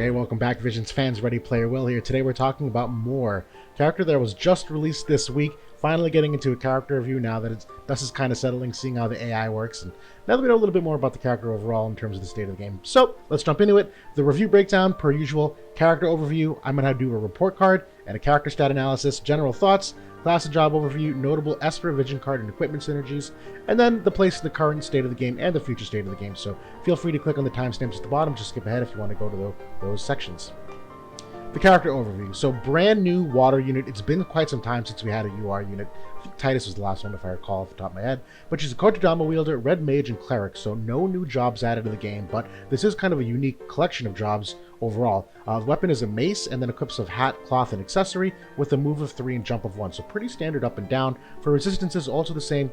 Hey, welcome back, Visions fans. Ready Player Will here. Today we're talking about More, character that was just released this week. Finally getting into a character review now that dust is kind of settling, seeing how the AI works, and now that we know a little bit more about the character overall in terms of the state of the game. So let's jump into it. The review breakdown, per usual, character overview. I'm going to do a report card and a character stat analysis, general thoughts, class and job overview, notable Esper vision card and equipment synergies, and then the place in the current state of the game and the future state of the game. So feel free to click on the timestamps at the bottom, just skip ahead if you want to go to those sections. The character overview. So brand new water unit. It's been quite some time since we had a UR unit. I think Titus was the last one if I recall off the top of my head. But she's a Kotodama wielder, red mage, and cleric. So no new jobs added to the game, but this is kind of a unique collection of jobs overall. The weapon is a mace and then equips of hat, cloth, and accessory with a move of 3 and jump of 1. So pretty standard up and down. For resistances, also the same,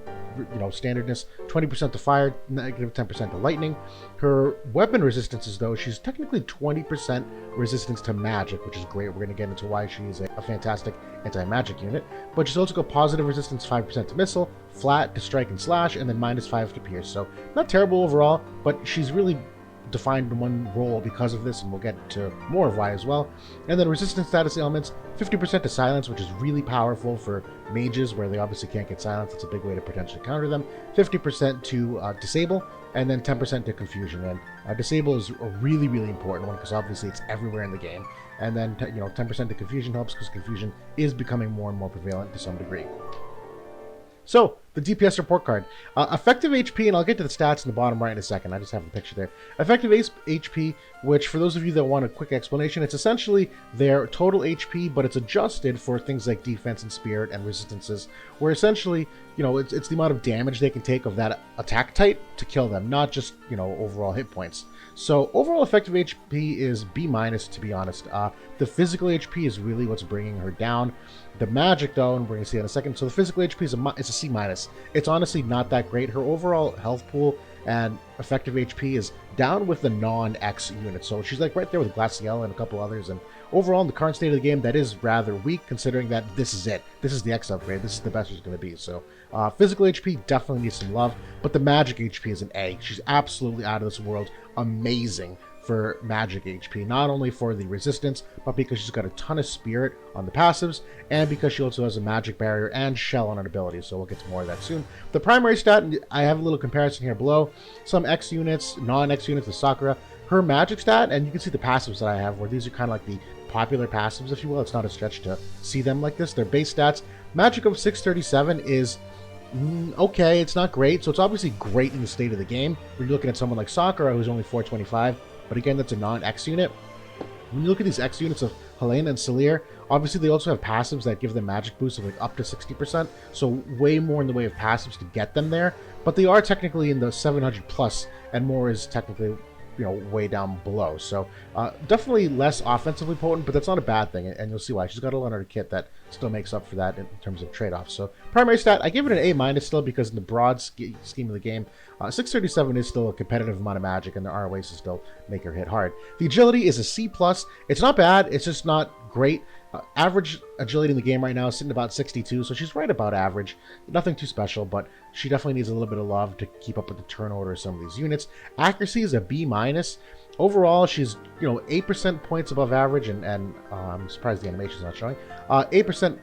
standardness. 20% to fire, negative 10% to lightning. Her weapon resistances, though, she's technically 20% resistance to magic, which is great. We're going to get into why she is a fantastic anti-magic unit. But she's also got positive resistance 5% to missile, flat to strike and slash, and then -5 to pierce. So not terrible overall, but she's really defined one role because of this, and we'll get to more of why as well. And then resistance status ailments, 50% to silence, which is really powerful for mages where they obviously can't get silence. It's a big way to potentially counter them. 50% to disable, and then 10% to confusion. And disable is a really, really important one because obviously it's everywhere in the game. And then 10% to confusion helps because confusion is becoming more and more prevalent to some degree. So, the DPS report card. Effective HP, and I'll get to the stats in the bottom right in a second. I just have the picture there. Effective HP, which for those of you that want a quick explanation, it's essentially their total HP, but it's adjusted for things like defense and spirit and resistances, where essentially, it's the amount of damage they can take of that attack type to kill them, not just, overall hit points. So, overall effective HP is B-, to be honest. The physical HP is really what's bringing her down. The magic, though, and we're going to see in a second. So the physical HP is a C-. It's honestly not that great. Her overall health pool and effective HP is down with the non-X units. So she's like right there with Glaciella and a couple others. And overall, in the current state of the game, that is rather weak considering that this is it. This is the X upgrade. This is the best she's going to be. So physical HP definitely needs some love. But the magic HP is an A. She's absolutely out of this world. Amazing for magic HP, not only for the resistance, but because she's got a ton of spirit on the passives, and because she also has a magic barrier and shell on her abilities, so we'll get to more of that soon. The primary stat, I have a little comparison here below. Some X units, non-X units, the Sakura, her magic stat, and you can see the passives that I have, where these are kind of like the popular passives, if you will. It's not a stretch to see them like this. Their base stats, magic of 637 is okay, it's not great, so it's obviously great in the state of the game. When you're looking at someone like Sakura, who's only 425, but again, that's a non-X unit. When you look at these X units of Helena and Celir, obviously they also have passives that give them magic boosts of like up to 60%, so way more in the way of passives to get them there, but they are technically in the 700 plus, and more is technically way down below. So definitely less offensively potent, but that's not a bad thing, and you'll see why. She's got a lot on her kit that still makes up for that in terms of trade-offs. So primary stat, I give it an A- still because in the broad scheme of the game, 637 is still a competitive amount of magic, and there are ways to still make her hit hard. The agility is a C+. It's not bad, it's just not great. Average agility in the game right now is sitting about 62, so she's right about average. Nothing too special, but she definitely needs a little bit of love to keep up with the turn order of some of these units. Accuracy is a B-. Overall, she's 8% points above average, and I'm surprised the animation's not showing. 8%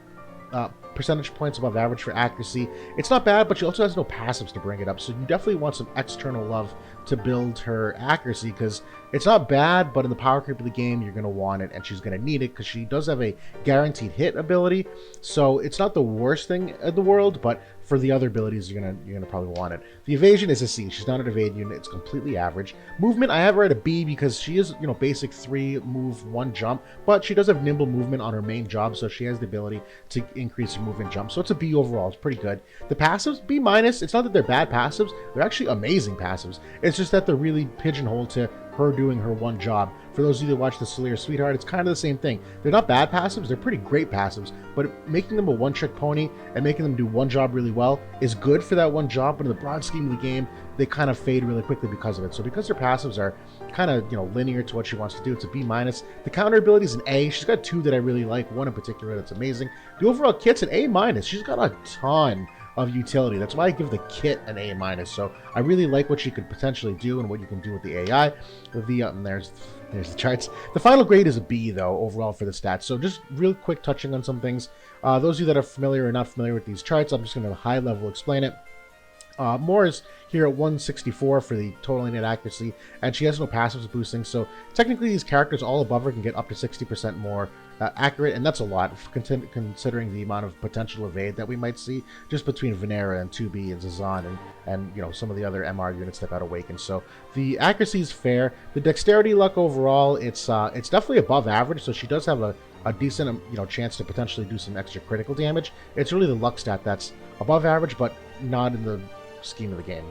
percentage points above average for accuracy. It's not bad, but she also has no passives to bring it up, so you definitely want some external love to build her accuracy, because it's not bad, but in the power creep of the game, you're going to want it, and she's going to need it, because she does have a guaranteed hit ability, so it's not the worst thing in the world, but for the other abilities, you're gonna probably want it. The evasion is a C. She's not an evade unit. It's completely average. Movement, I have her at a B because she is, basic 3 move, 1 jump, but she does have nimble movement on her main job, so she has the ability to increase her movement jump. So it's a B overall. It's pretty good. The passives, B-. It's not that they're bad passives. They're actually amazing passives. It's just that they're really pigeonholed to her doing her one job. For those of you that watch the Celir Sweetheart, it's kind of the same thing. They're not bad passives, they're pretty great passives, but making them a one-trick pony and making them do one job really well is good for that one job, but in the broad scheme of the game, they kind of fade really quickly because of it. So because her passives are kind of, linear to what she wants to do, it's a B-. The counter ability is an A. She's got 2 that I really like, one in particular that's amazing. The overall kit's an A-. She's got a ton of utility. That's why I give the kit an A-. So I really like what she could potentially do and what you can do with the AI. And there's the charts. The final grade is a B, though, overall for the stats. So just real quick touching on some things. Those of you that are familiar or not familiar with these charts, I'm just going to high level explain it. Moore is here at 164 for the total innate accuracy, and she has no passives boosting, so technically these characters all above her can get up to 60% more accurate, and that's a lot considering the amount of potential evade that we might see just between Venera and 2B and Zazan and you know, some of the other MR units that got awakened. So the accuracy is fair. The dexterity luck overall, it's definitely above average, so she does have a decent chance to potentially do some extra critical damage. It's really the luck stat that's above average, but not in the scheme of the game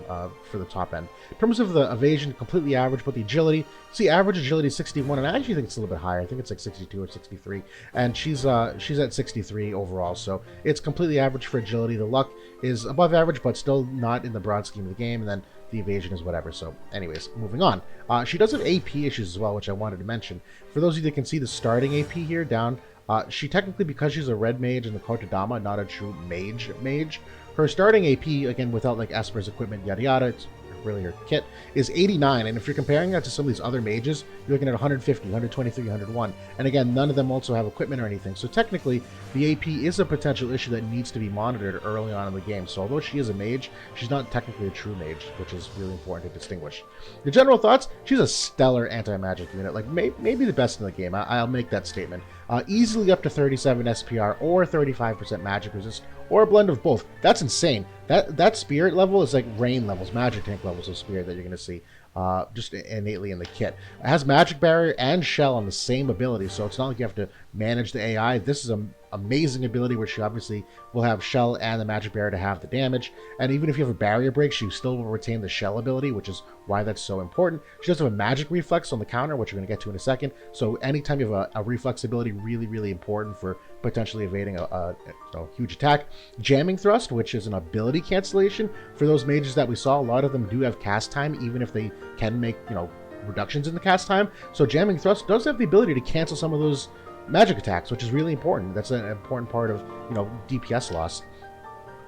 for the top end. In terms of the evasion, completely average, but the agility, see, average agility is 61, and I actually think it's a little bit higher. I think it's like 62 or 63, and she's at 63 overall, so it's completely average for agility. The luck is above average, but still not in the broad scheme of the game, and then the evasion is whatever. So anyways, moving on. She does have AP issues as well, which I wanted to mention. For those of you that can see the starting AP here down, she technically, because she's a red mage in the Kotodama, not a true mage, her starting AP, again, without like Esper's equipment, yada yada, it's really her kit, is 89. And if you're comparing that to some of these other mages, you're looking at 150, 123, 101. And again, none of them also have equipment or anything. So technically, the AP is a potential issue that needs to be monitored early on in the game. So although she is a mage, she's not technically a true mage, which is really important to distinguish. The general thoughts, she's a stellar anti-magic unit, like maybe the best in the game. I'll make that statement. Easily up to 37 SPR or 35% magic resist, or a blend of both. That's insane. That spirit level is like rain levels, magic tank levels of spirit that you're going to see just innately in the kit. It has magic barrier and shell on the same ability, so it's not like you have to manage the AI. This is an amazing ability where she obviously will have shell and the magic barrier to have the damage, and even if you have a barrier break, she still will retain the shell ability, which is why that's so important. She does have a magic reflex on the counter, which we're going to get to in a second, so anytime you have a reflex ability, really important for potentially evading a huge attack. Jamming thrust, which is an ability cancellation for those mages that we saw. A lot of them do have cast time, even if they can make reductions in the cast time. So jamming thrust does have the ability to cancel some of those magic attacks, which is really important. That's an important part of DPS loss.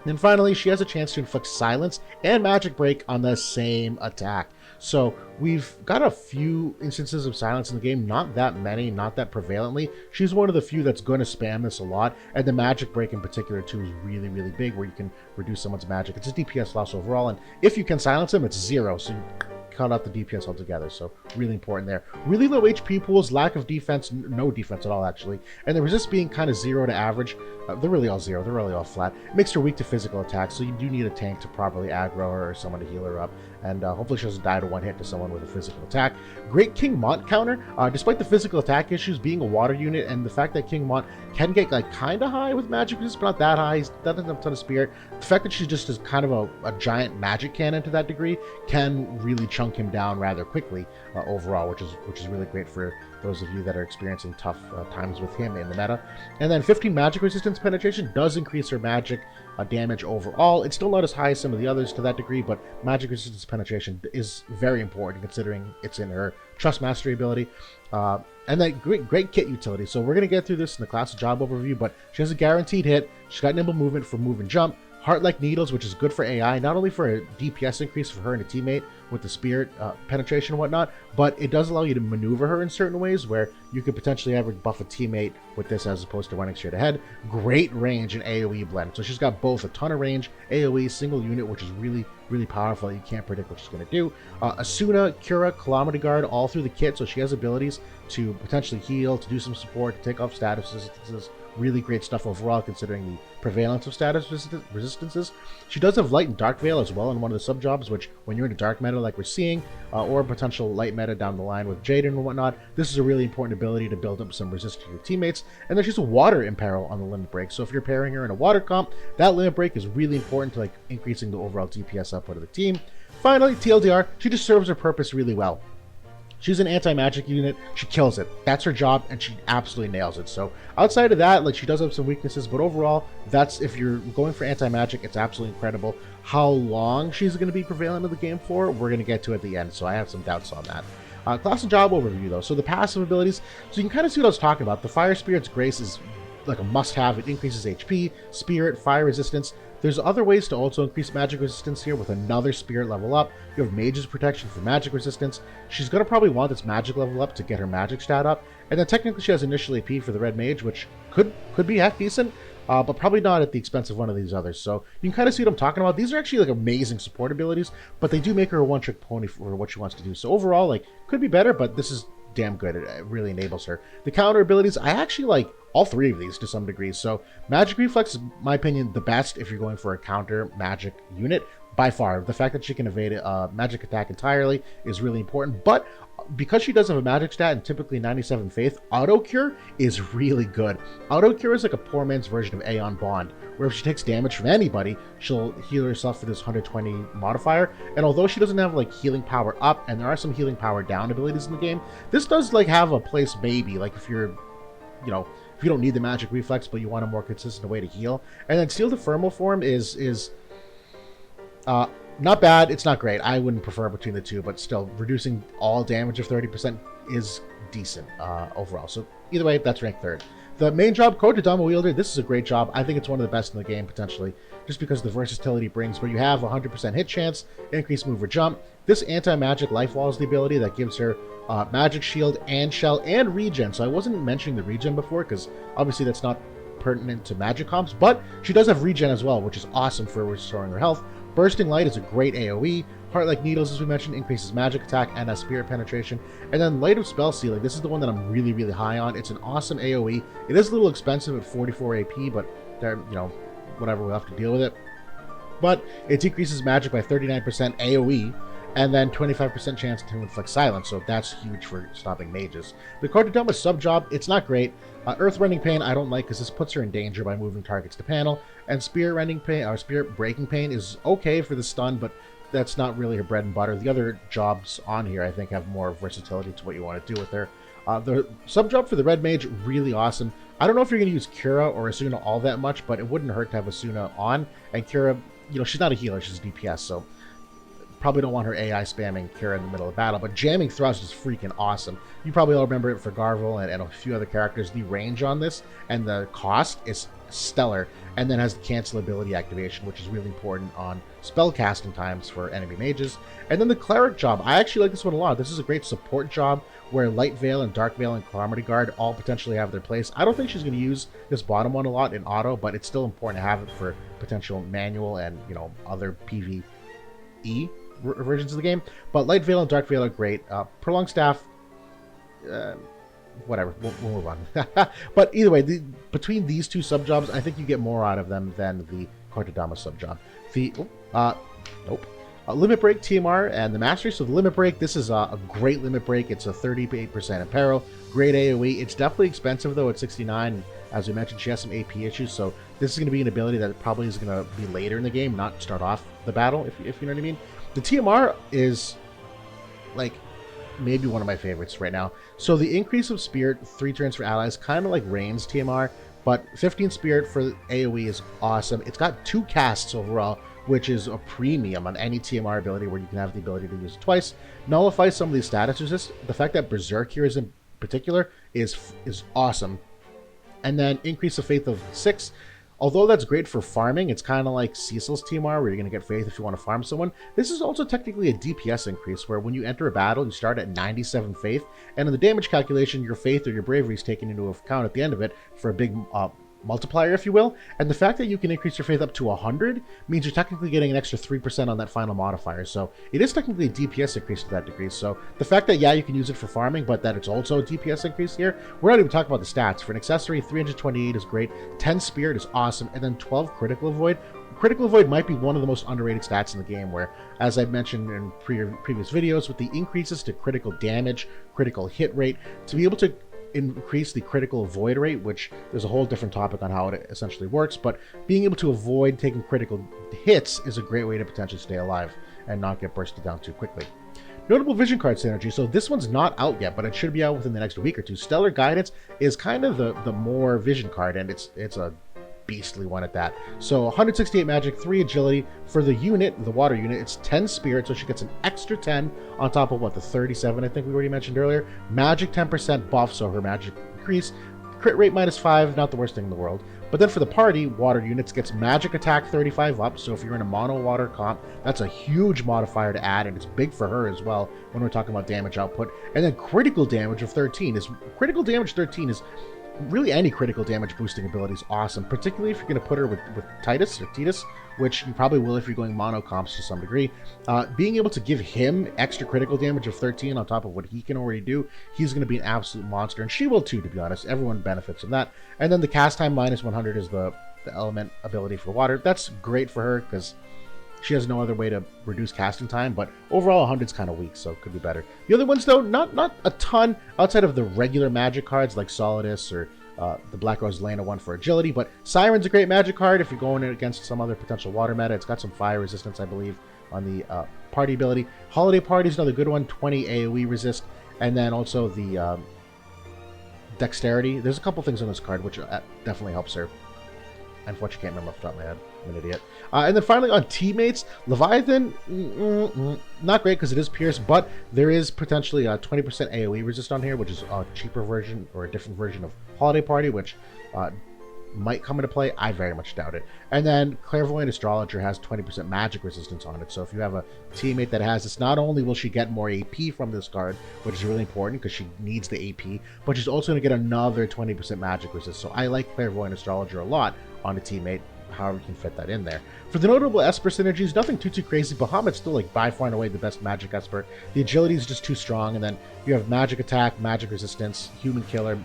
Then finally, she has a chance to inflict silence and magic break on the same attack. So we've got a few instances of silence in the game, not that many, not that prevalently. She's one of the few that's going to spam this a lot, and the magic break in particular too is really big, where you can reduce someone's magic. It's a DPS loss overall, and if you can silence them, it's 0, so you cut out the DPS altogether, so really important there. Really low HP pools, lack of defense, no defense at all actually, and the resist being kind of 0 to average. They're really all 0, they're really all flat. It makes her weak to physical attacks, so you do need a tank to properly aggro her or someone to heal her up, and hopefully she doesn't die to one hit to someone with a physical attack. Great King Mont counter, despite the physical attack issues, being a water unit, and the fact that King Mont can get like kind of high with magic resist, but not that high. He doesn't have a ton of spirit. The fact that she just is kind of a giant magic cannon to that degree can really chunk him down rather quickly overall, which is really great for those of you that are experiencing tough times with him in the meta. And then 15 magic resistance penetration does increase her magic damage overall. It's still not as high as some of the others to that degree, but magic resistance penetration is very important considering it's in her trust mastery ability. And then great kit utility. So we're going to get through this in the class job overview, but she has a guaranteed hit. She's got nimble movement for move and jump. Heart-like needles, which is good for AI, not only for a DPS increase for her and a teammate with the spirit penetration and whatnot, but it does allow you to maneuver her in certain ways where you could potentially ever buff a teammate with this as opposed to running straight ahead. Great range and AoE blend. So she's got both a ton of range, AoE, single unit, which is really powerful. You can't predict what she's going to do. Asuna, Cura, Calamity Guard, all through the kit, so she has abilities to potentially heal, to do some support, to take off status resistances. Really great stuff overall considering the prevalence of status resistances. She does have light and dark veil as well in one of the sub jobs, which when you're in a dark meta like we're seeing, or potential light meta down the line with Jaden and whatnot, this is a really important ability to build up some resist to your teammates. And then she's a water imperil on the limit break, so if you're pairing her in a water comp, that limit break is really important to increasing the overall DPS output of the team. Finally, TLDR, she just serves her purpose really well. She's an anti-magic unit. She kills it. That's her job, and she absolutely nails it. So outside of that, she does have some weaknesses, but overall, that's, if you're going for anti-magic, it's absolutely incredible. How long she's going to be prevalent in the game for, we're going to get to at the end, so I have some doubts on that. Class and job overview, though. So the passive abilities, so you can kind of see what I was talking about. The Fire Spirit's Grace is like a must-have. It increases HP, Spirit, Fire Resistance. There's other ways to also increase magic resistance here with another spirit level up. You have Mage's Protection for magic resistance. She's going to probably want this magic level up to get her magic stat up. And then technically she has initial AP for the Red Mage, which could be half decent, but probably not at the expense of one of these others. So you can kind of see what I'm talking about. These are actually like amazing support abilities, but they do make her a one-trick pony for what she wants to do. So overall, like, could be better, but this is damn good. It really enables her. The counter abilities, I actually like all three of these to some degree. So Magic Reflex is, in my opinion, the best if you're going for a counter magic unit by far. The fact that she can evade magic attack entirely is really important, but because she does have a magic stat and typically 97 faith, auto cure is really good. Auto cure is like a poor man's version of Aeon Bond, where if she takes damage from anybody, she'll heal herself for this 120 modifier. And although she doesn't have like healing power up, and there are some healing power down abilities in the game, this does like have a place maybe, like if you're, you know, if you don't need the magic reflex but you want a more consistent way to heal. And then Steel to Thermal form is not bad, it's not great. I wouldn't prefer between the two, but still, reducing all damage of 30% is decent overall. So either way, that's ranked third. The main job, Kodama Wielder, this is a great job. I think it's one of the best in the game, potentially, just because of the versatility it brings, where you have 100% hit chance, increased move or jump. This anti-magic life wall is the ability that gives her magic shield and shell and regen. So I wasn't mentioning the regen before, because obviously that's not pertinent to magic comps, but she does have regen as well, which is awesome for restoring her health. Bursting Light is a great AoE. Heart Like Needles, as we mentioned, increases magic attack and has spirit penetration. And then Light of Spell Sealing, this is the one that I'm really, really high on. It's an awesome AoE. It is a little expensive at 44 AP, but there, you know, whatever, we'll have to deal with it. But it decreases magic by 39% AoE, and then 25% chance to inflict silence, so that's huge for stopping mages. The Kodama sub-job, it's not great. Earth-Rending Pain I don't like because this puts her in danger by moving targets to panel, and Spirit-Rending Pain, or Spirit-Breaking Pain is okay for the stun, but that's not really her bread and butter. The other jobs on here, I think, have more versatility to what you want to do with her. The sub-job for the Red Mage, really awesome. I don't know if you're going to use Kira or Asuna all that much, but it wouldn't hurt to have Asuna on, and Kira, you know, she's not a healer, she's a DPS, so probably don't want her AI spamming Kira in the middle of battle, but Jamming Thrust is freaking awesome. You probably all remember it for Garvel and a few other characters. The range on this and the cost is stellar, and then has the cancel ability activation, which is really important on spell casting times for enemy mages. And then the Cleric job, I actually like this one a lot. This is a great support job where Light Veil and Dark Veil and Calamity Guard all potentially have their place. I don't think she's going to use this bottom one a lot in auto, but it's still important to have it for potential manual and, you know, other PvE versions of the game. But Light Veil and Dark Veil are great. Prolonged Staff, whatever, we'll move on. But either way, between these two sub-jobs, I think you get more out of them than the Kodama sub-job. The Limit Break TMR and the Mastery. So the Limit Break, this is a great Limit Break. It's a 38% Imperil, great AoE. It's definitely expensive though at 69. As we mentioned, she has some AP issues, so this is going to be an ability that probably is going to be later in the game, not start off the battle, if you know what I mean. The TMR is, like, maybe one of my favorites right now. So the increase of Spirit, 3 turns for allies, kind of like Rain's TMR, but 15 Spirit for AoE is awesome. It's got 2 casts overall, which is a premium on any TMR ability where you can have the ability to use it twice. Nullifies some of these status resists. The fact that Berserk here is in particular is awesome. And then increase of Faith of 6. Although that's great for farming, it's kind of like Cecil's TMR, where you're going to get Faith if you want to farm someone. This is also technically a DPS increase, where when you enter a battle, you start at 97 Faith, and in the damage calculation, your Faith or your Bravery is taken into account at the end of it for a big multiplier, if you will. And the fact that you can increase your Faith up to 100 means you're technically getting an extra 3% on that final modifier. So it is technically a DPS increase to that degree. So the fact that, yeah, you can use it for farming, but that it's also a DPS increase here, we're not even talking about the stats. For an accessory, 328 is great, 10 Spirit is awesome, and then 12 Critical Avoid. Critical Avoid might be one of the most underrated stats in the game, where, as I mentioned in previous videos, with the increases to critical damage, critical hit rate, to be able to increase the critical avoid rate, which there's a whole different topic on how it essentially works, but being able to avoid taking critical hits is a great way to potentially stay alive and not get bursted down too quickly. Notable vision card synergy. So this one's not out yet, but it should be out within the next week or two. Stellar Guidance is kind of the more vision card, and it's a beastly one at that. So 168 magic, 3 agility. For the unit, the water unit, it's 10 spirit, so she gets an extra 10 on top of what, the 37 I think we already mentioned earlier. Magic 10% buff, so her magic increase. Crit rate -5, not the worst thing in the world. But then for the party, water units gets magic attack 35 up. So if you're in a mono water comp, that's a huge modifier to add, and it's big for her as well when we're talking about damage output. And then critical damage of 13 is really any critical damage boosting ability is awesome, particularly if you're going to put her with Titus, which you probably will if you're going mono comps to some degree. Being able to give him extra critical damage of 13 on top of what he can already do, he's going to be an absolute monster, and she will too, to be honest. Everyone benefits from that. And then the cast time minus 100 is the element ability for water. That's great for her because she has no other way to reduce casting time, but overall 100 is kind of weak, so it could be better. The other ones, though, not a ton outside of the regular magic cards like Solidus or the Black Rose Lena one for agility, but Siren's a great magic card if you're going against some other potential water meta. It's got some fire resistance, I believe, on the party ability. Holiday Party is another good one, 20 AoE resist, and then also the Dexterity. There's a couple things on this card which definitely helps her. Unfortunately, can't remember off the top of my head. I'm an idiot. And then finally on teammates, Leviathan, not great because it is Pierce, but there is potentially a 20% AoE resist on here, which is a cheaper version or a different version of Holiday Party, which might come into play. I very much doubt it. And then Clairvoyant Astrologer has 20% magic resistance on it. So if you have a teammate that has this, not only will she get more AP from this card, which is really important because she needs the AP, but she's also going to get another 20% magic resist. So I like Clairvoyant Astrologer a lot on a teammate, however you can fit that in there. For the notable Esper synergies, nothing too crazy. Bahamut's still like by far and away the best magic Esper. The agility is just too strong, and then you have magic attack, magic resistance, human killer,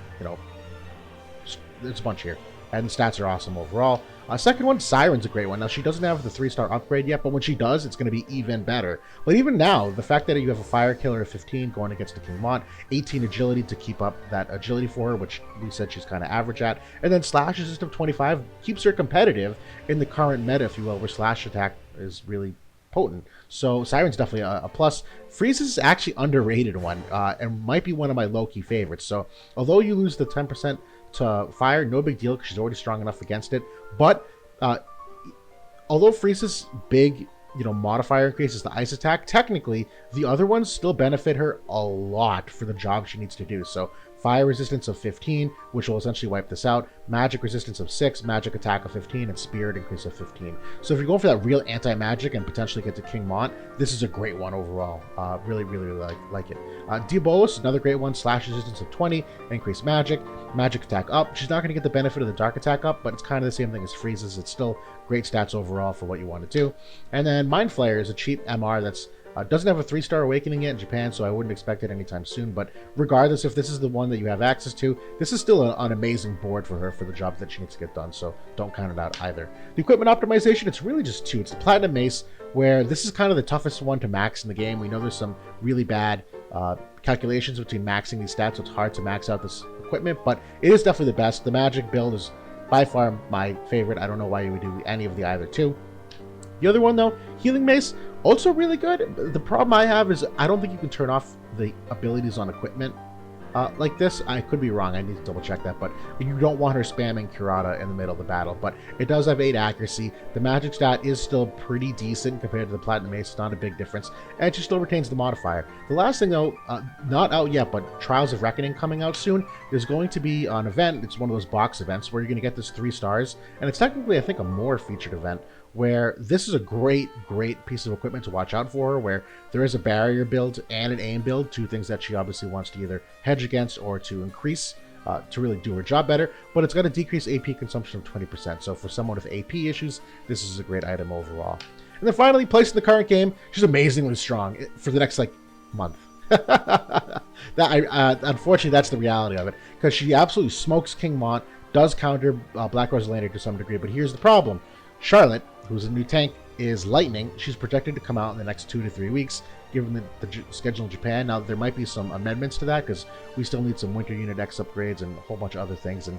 there's a bunch here. And the stats are awesome overall. Second one, Siren's a great one. Now, she doesn't have the 3-star upgrade yet, but when she does, it's going to be even better. But even now, the fact that you have a fire killer of 15 going against the King Mont, 18 agility to keep up that agility for her, which we said she's kind of average at, and then slash resist of 25 keeps her competitive in the current meta, if you will, where slash attack is really potent. So Siren's definitely a plus. Freeze is actually underrated one, and might be one of my low-key favorites. So although you lose the 10% to fire, no big deal because she's already strong enough against it. But although Freeze's big modifier increases the ice attack, technically the other ones still benefit her a lot for the job she needs to do. So fire resistance of 15, which will essentially wipe this out, magic resistance of 6, magic attack of 15, and spirit increase of 15. So if you're going for that real anti-magic and potentially get to King Mont, this is a great one overall. Really like it. Diabolus, another great one, slash resistance of 20, increase magic attack up. She's not going to get the benefit of the dark attack up, but it's kind of the same thing as Freeze's. It's still great stats overall for what you want to do. And then Mind Flayer is a cheap MR that's doesn't have a 3-star awakening yet in Japan, so I wouldn't expect it anytime soon. But regardless, if this is the one that you have access to, this is still an amazing board for her for the job that she needs to get done, so don't count it out either. The equipment optimization, it's really just two. It's the Platinum Mace, where this is kind of the toughest one to max in the game. We know there's some really bad calculations between maxing these stats, so it's hard to max out this equipment, but it is definitely the best. The magic build is by far my favorite. I don't know why you would do any of the either two. The other one, though, Healing Mace, also really good. The problem I have is I don't think you can turn off the abilities on equipment like this. I could be wrong. I need to double check that, but you don't want her spamming Kurata in the middle of the battle. But it does have 8 accuracy. The magic stat is still pretty decent compared to the Platinum Mace. It's not a big difference, and she still retains the modifier. The last thing, though, not out yet, but Trials of Reckoning coming out soon. There's going to be an event. It's one of those box events where you're going to get this 3 stars, and it's technically, I think, a more featured event, where this is a great piece of equipment to watch out for her, where there is a barrier build and an aim build, two things that she obviously wants to either hedge against or to increase to really do her job better, but it's got a decreased AP consumption of 20%. So for someone with AP issues, this is a great item overall. And then finally, placed in the current game, she's amazingly strong for the next month. Unfortunately, that's the reality of it, because she absolutely smokes King Mont, does counter Black Rose Lantern to some degree, but here's the problem. Charlotte, who's a new tank, is lightning. She's projected to come out in the next 2 to 3 weeks, given the schedule in Japan. Now, there might be some amendments to that, because we still need some Winter Unit X upgrades and a whole bunch of other things, and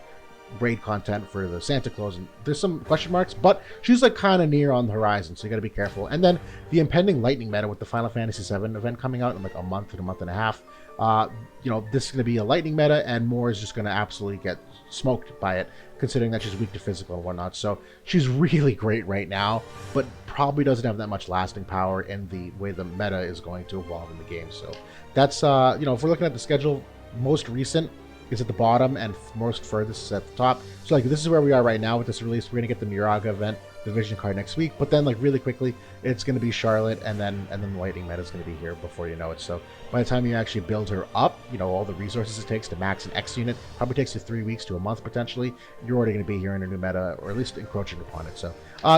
raid content for the Santa Claus, and there's some question marks, but she's kind of near on the horizon, so you got to be careful. And then the impending lightning meta with the Final Fantasy VII event coming out in a month to a month and a half. This is going to be a lightning meta, and Moore is just going to absolutely get smoked by it, considering that she's weak to physical and whatnot. So she's really great right now, but probably doesn't have that much lasting power in the way the meta is going to evolve in the game. So that's, if we're looking at the schedule, most recent, is at the bottom and most furthest is at the top. So like this is where we are right now with this release. We're gonna get the Miraga event, the Vision card next week, but then like really quickly it's gonna be Charlotte, and then Lightning meta is gonna be here before you know it. So by the time you actually build her up, you know, all the resources it takes to max an X unit probably takes you 3 weeks to a month potentially. You're already gonna be here in a new meta, or at least encroaching upon it. So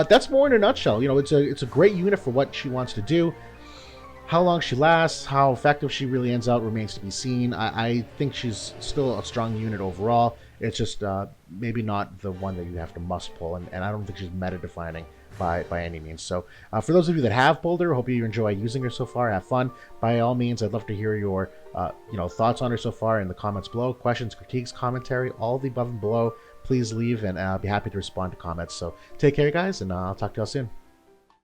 that's more in a nutshell. You know, it's a great unit for what she wants to do. How long she lasts, how effective she really ends out remains to be seen. I think she's still a strong unit overall. It's just maybe not the one that you have to must pull, and I don't think she's meta-defining by any means. So for those of you that have pulled her, hope you enjoy using her so far, have fun. By all means, I'd love to hear your thoughts on her so far in the comments below. Questions, critiques, commentary, all the above and below. Please leave, and I'll be happy to respond to comments. So take care, guys, and I'll talk to y'all soon.